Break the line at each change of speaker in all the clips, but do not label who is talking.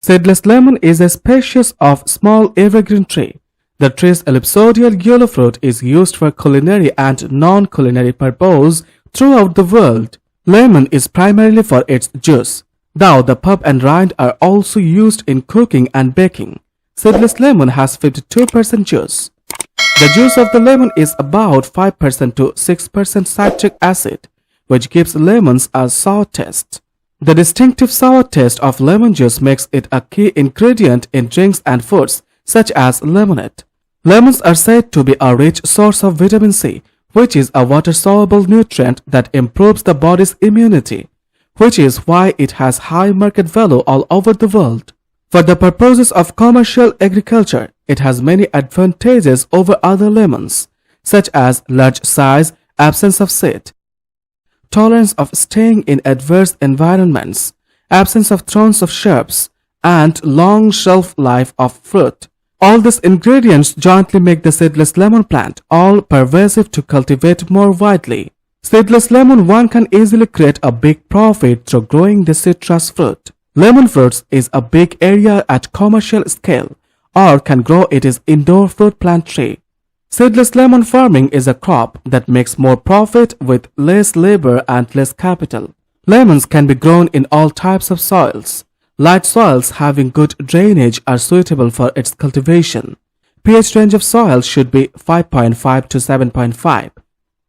Seedless lemon is a species of small evergreen tree. The tree's ellipsoidal yellow fruit is used for culinary and non-culinary purposes throughout the world. Lemon is primarily for its juice, though the pulp and rind are also used in cooking and baking. Seedless lemon has 52% juice. The juice of the lemon is about 5% to 6% citric acid, which gives lemons a sour taste. The distinctive sour taste of lemon juice makes it a key ingredient in drinks and foods such as lemonade. Lemons are said to be a rich source of vitamin C, which is a water-soluble nutrient that improves the body's immunity, which is why it has high market value all over the world. For the purposes of commercial agriculture, it has many advantages over other lemons, such as large size, absence of seed, tolerance of staying in adverse environments, absence of thorns of shrubs, and long shelf life of fruit. All these ingredients jointly make the seedless lemon plant all-pervasive to cultivate more widely. Seedless lemon one can easily create a big profit through growing the citrus fruit. Lemon fruits is a big area at commercial scale or can grow it is indoor fruit plant tree. Seedless lemon farming is a crop that makes more profit with less labor and less capital. Lemons can be grown in all types of soils. Light soils having good drainage are suitable for its cultivation. pH range of soil should be 5.5 to 7.5.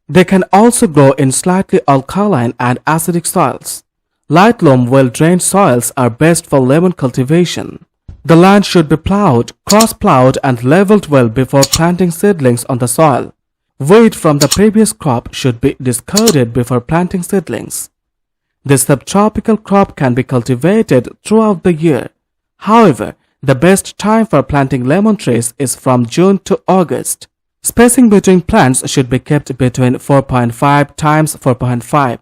They can also grow in slightly alkaline and acidic soils. Light loam, well-drained soils are best for lemon cultivation. The land should be plowed, cross-plowed and leveled well before planting seedlings on the soil. Weed from the previous crop should be discarded before planting seedlings. This subtropical crop can be cultivated throughout the year. However, the best time for planting lemon trees is from June to August. Spacing between plants should be kept between 4.5 times 4.5.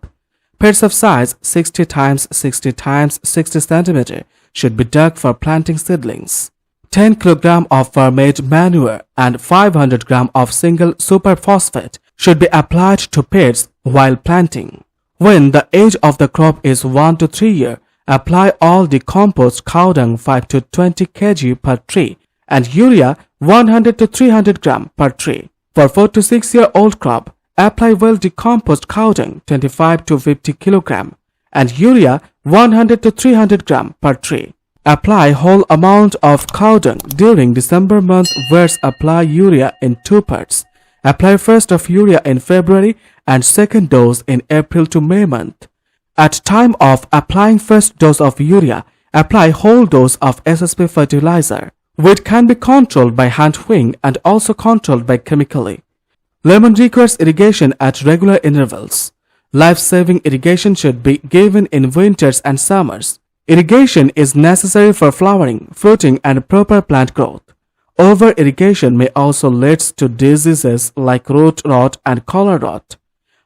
Pairs of size 60 times 60 times 60 cm should be dug for planting seedlings. 10 kg of farm-made manure and 500 g of single superphosphate should be applied to pairs while planting. When the age of the crop is 1 to 3 years, apply all decomposed cow dung 5 to 20 kg per tree and urea 100 to 300 g per tree. For 4 to 6 year old crop, apply well decomposed cow dung 25 to 50 kg and urea 100 to 300 g per tree. Apply whole amount of cow dung during December month, whereas apply urea in 2 parts. Apply first of urea in February and second dose in April to May month. At time of applying first dose of urea, apply whole dose of SSP fertilizer, which can be controlled by hand wing and also controlled by chemically. Lemon requires irrigation at regular intervals. Life-saving irrigation should be given in winters and summers. Irrigation is necessary for flowering, fruiting and proper plant growth. Over-irrigation may also lead to diseases like root rot and collar rot.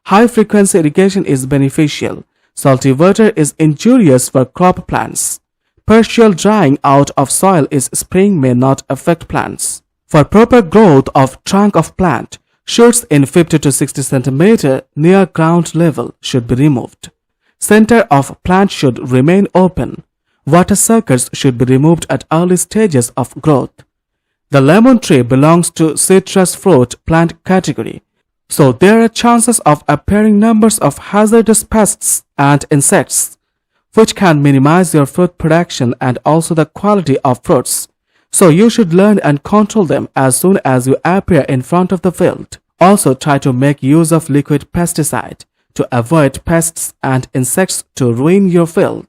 High-frequency irrigation is beneficial. Salty water is injurious for crop plants. Partial drying out of soil in spring may not affect plants. For proper growth of trunk of plant, shoots in 50 to 60 cm near ground level should be removed. Center of plant should remain open. Water suckers should be removed at early stages of growth. The lemon tree belongs to citrus fruit plant category, so there are chances of appearing numbers of hazardous pests and insects, which can minimize your fruit production and also the quality of fruits. So you should learn and control them as soon as you appear in front of the field. Also try to make use of liquid pesticide to avoid pests and insects to ruin your field.